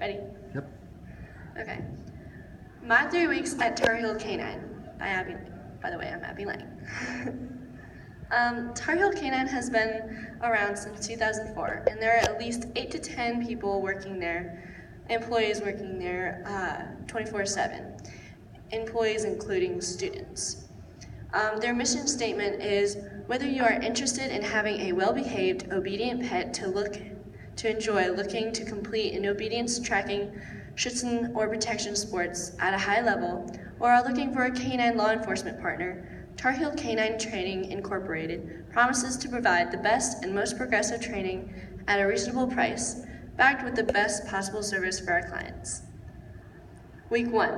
Ready? Yep. Okay. My 3 weeks at Tarheel Canine by Abby. By the way, I'm Abby Lang. Tarheel Canine has been around since 2004, and there are at least 8 to 10 people working there, employees working there 24/7, employees including students. Their mission statement is, whether you are interested in having a well-behaved, obedient pet to enjoy looking to complete an obedience tracking, schützen, or protection sports at a high level, or are looking for a canine law enforcement partner, Tarheel Canine Training Incorporated promises to provide the best and most progressive training at a reasonable price, backed with the best possible service for our clients. Week 1.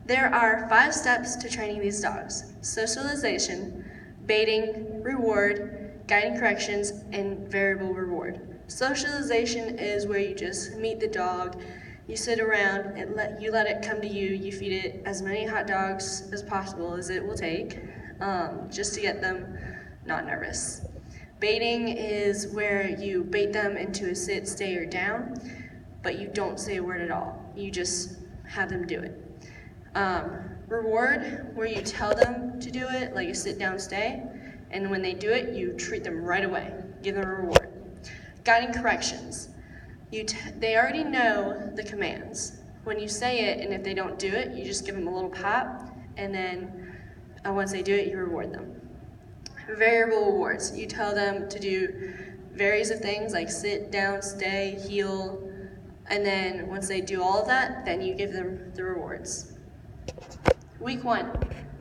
There are 5 steps to training these dogs: socialization, baiting, reward, guiding corrections, and variable reward. Socialization is where you just meet the dog, you sit around, you let it come to you, you feed it as many hot dogs as possible as it will take, just to get them not nervous. Baiting is where you bait them into a sit, stay, or down, but you don't say a word at all. You just have them do it. Reward, where you tell them to do it, like a sit down, stay, and when they do it, you treat them right away, give them a reward. Guiding corrections, they already know the commands. When you say it, and if they don't do it, you just give them a little pop, and then once they do it, you reward them. Variable rewards, you tell them to do various of things like sit, down, stay, heel, and then once they do all of that, then you give them the rewards. Week 1,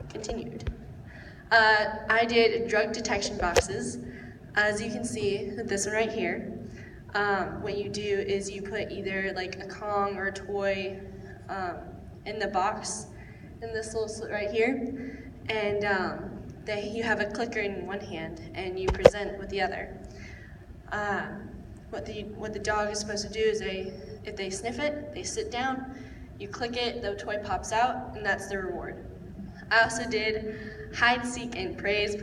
continued. I did drug detection boxes. As you can see, this one right here, what you do is you put either like a Kong or a toy in the box, in this little slit right here, and you have a clicker in one hand and you present with the other. What the dog is supposed to do is if they sniff it, they sit down, you click it, the toy pops out, and that's the reward. I also did hide, seek, and praise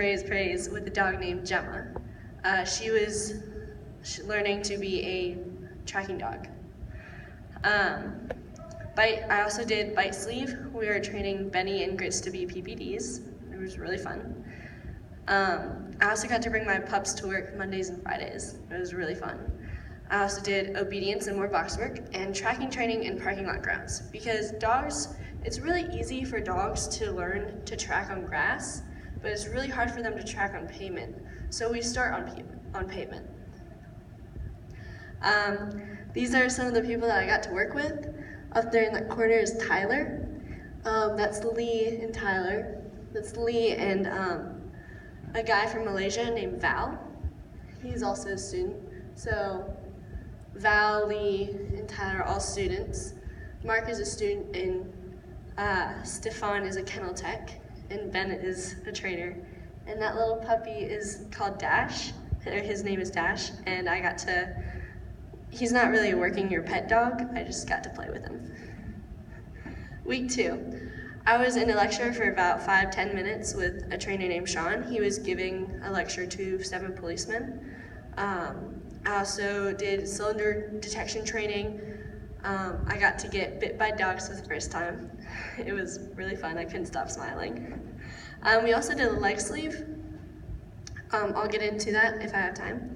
with a dog named Gemma. She was learning to be a tracking dog. I also did bite sleeve. We were training Benny and Grits to be PPDs. It was really fun. I also got to bring my pups to work Mondays and Fridays. It was really fun. I also did obedience and more box work, and tracking training in parking lot grounds. Because dogs, it's really easy for dogs to learn to track on grass, but it's really hard for them to track on pavement. So we start on pavement. These are some of the people that I got to work with. Up there in that corner is Tyler. That's Lee and Tyler. That's Lee and a guy from Malaysia named Val. He's also a student. So Val, Lee, and Tyler are all students. Mark is a student, and Stefan is a kennel tech, and Bennett is a trainer. And that little puppy is called Dash, or his name is Dash, and he's not really a working your pet dog, I just got to play with him. Week 2. I was in a lecture for about 5-10 minutes with a trainer named Sean. He was giving a lecture to 7 policemen. I also did cylinder detection training. I got to get bit by dogs for the first time. It was really fun. I couldn't stop smiling. We also did a leg sleeve. I'll get into that if I have time.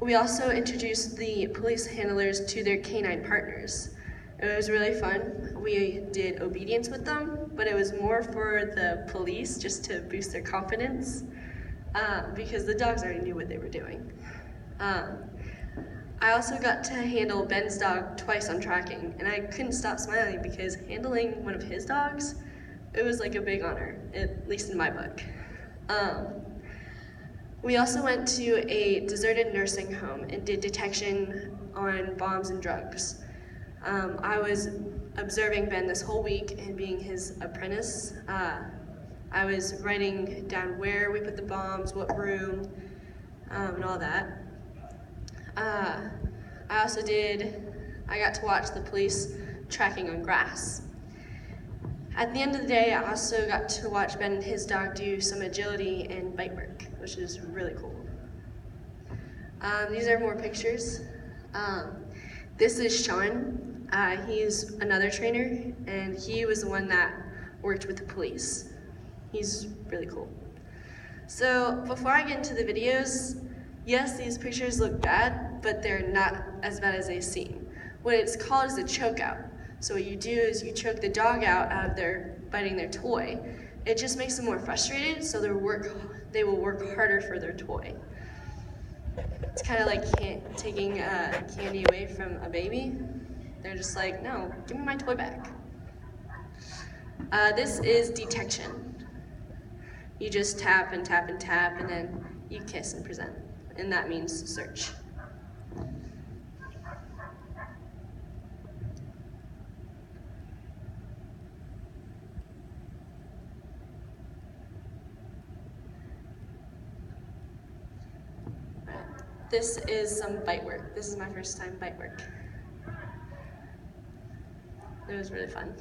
We also introduced the police handlers to their canine partners. It was really fun. We did obedience with them, but it was more for the police, just to boost their confidence, because the dogs already knew what they were doing. I also got to handle Ben's dog twice on tracking, and I couldn't stop smiling because handling one of his dogs, it was like a big honor, at least in my book. We also went to a deserted nursing home and did detection on bombs and drugs. I was observing Ben this whole week and being his apprentice. I was writing down where we put the bombs, what room, and all that. I got to watch the police tracking on grass. At the end of the day, I also got to watch Ben and his dog do some agility and bite work, which is really cool. These are more pictures. This is Sean. He's another trainer, and he was the one that worked with the police. He's really cool. So before I get into the videos, yes, these pictures look bad, but they're not as bad as they seem. What it's called is a choke out. So what you do is you choke the dog out of their biting their toy. It just makes them more frustrated, so they will work harder for their toy. It's kind of like taking candy away from a baby. They're just like, no, give me my toy back. This is detection. You just tap and tap and tap, and then you kiss and present, and that means search. This is some bite work. This is my first time bite work. It was really fun.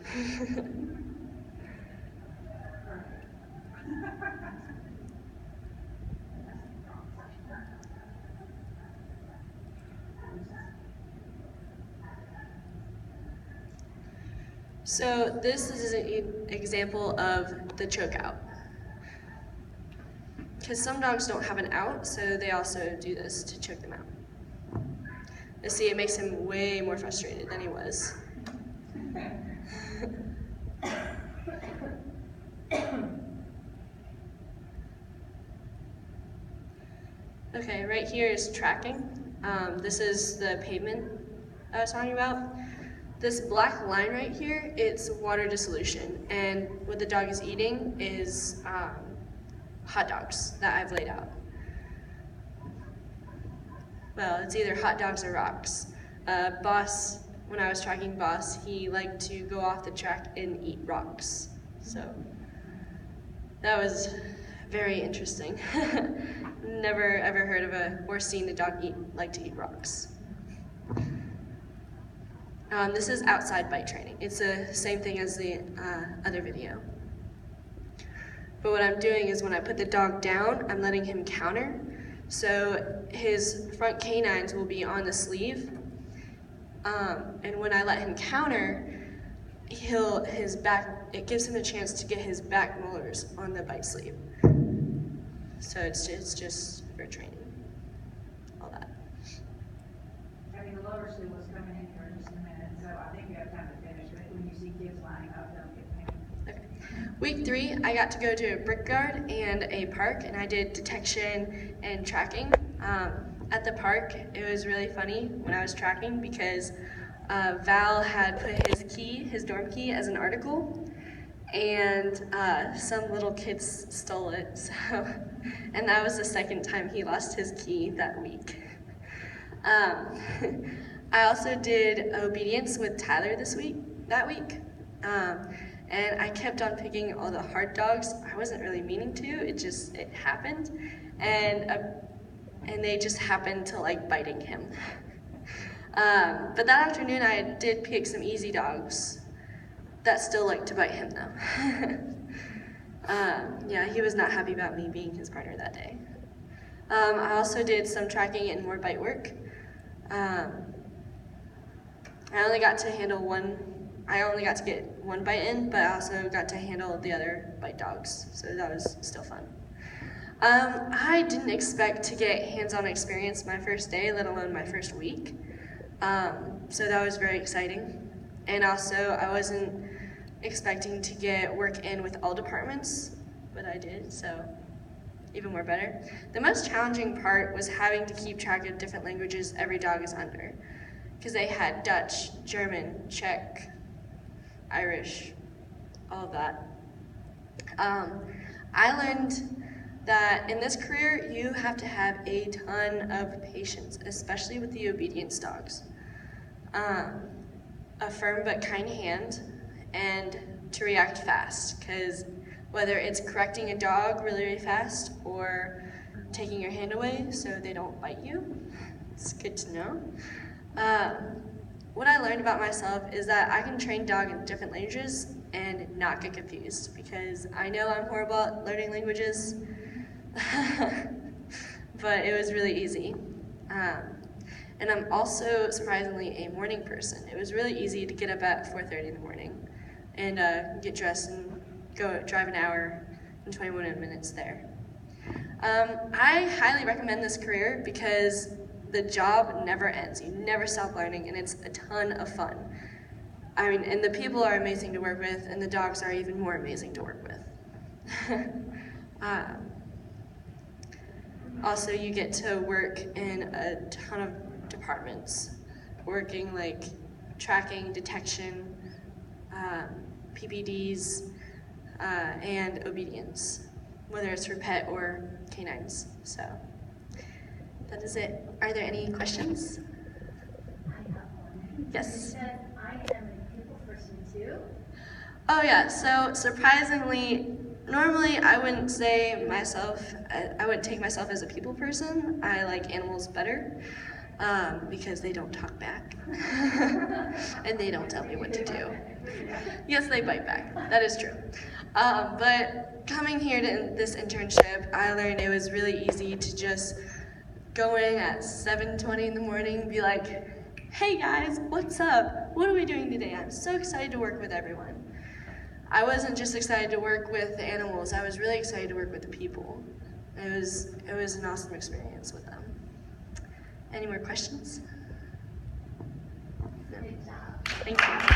So this is an example of the choke out. Because some dogs don't have an out, so they also do this to choke them out. You see, it makes him way more frustrated than he was. Okay, right here is tracking. This is the pavement I was talking about. This black line right here, it's water dissolution, and what the dog is eating is hot dogs that I've laid out. Well, it's either hot dogs or rocks. Boss, when I was tracking Boss, he liked to go off the track and eat rocks. So that was very interesting. Never ever heard of or seen the dog like to eat rocks. This is outside bite training. It's the same thing as the other video. But what I'm doing is when I put the dog down, I'm letting him counter. So his front canines will be on the sleeve. And when I let him counter, it gives him a chance to get his back molars on the bite sleeve. So it's just for training, all that. Abby, the lower school was coming in here in just a minute, so I think you have time to finish, but when you see kids lining up, don't get panicked. Okay. Week 3, I got to go to a brickyard and a park, and I did detection and tracking. At the park, it was really funny when I was tracking because Val had put his dorm key as an article, and some little kids stole it, and that was the second time he lost his key that week. I also did obedience with Tyler that week, and I kept on picking all the hard dogs. I wasn't really meaning to, it happened, and they just happened to like biting him. But that afternoon I did pick some easy dogs that still like to bite him though. Yeah, he was not happy about me being his partner that day. I also did some tracking and more bite work. I only got to get one bite in, but I also got to handle the other bite dogs, so that was still fun. I didn't expect to get hands-on experience my first day, let alone my first week. So that was very exciting. And also, I wasn't expecting to get work in with all departments, but I did, so even more better. The most challenging part was having to keep track of different languages every dog is under, because they had Dutch, German, Czech, Irish, all of that. I learned that in this career, you have to have a ton of patience, especially with the obedience dogs. A firm but kind hand, and to react fast, because whether it's correcting a dog really, really fast or taking your hand away so they don't bite you, it's good to know. What I learned about myself is that I can train dog in different languages and not get confused, because I know I'm horrible at learning languages, but it was really easy. And I'm also surprisingly a morning person. It was really easy to get up at 4:30 in the morning and get dressed and go drive an hour and 21 minutes there. I highly recommend this career because the job never ends. You never stop learning, and it's a ton of fun. I mean, and the people are amazing to work with, and the dogs are even more amazing to work with. Also, you get to work in a ton of departments, working like tracking, detection, PPDs, and obedience, whether it's for pet or canines. So that is it. Are there any questions? I have one. Yes. You said I am a people person too. Oh yeah, so surprisingly, normally I wouldn't say myself, I wouldn't take myself as a people person. I like animals better because they don't talk back and they don't tell me what to do. Yes, they bite back, that is true. But coming here to this internship, I learned it was really easy to just go in at 7:20 in the morning and be like, hey guys, what's up? What are we doing today? I'm so excited to work with everyone. I wasn't just excited to work with the animals, I was really excited to work with the people. It was an awesome experience with them. Any more questions? No. Good job. Thank you.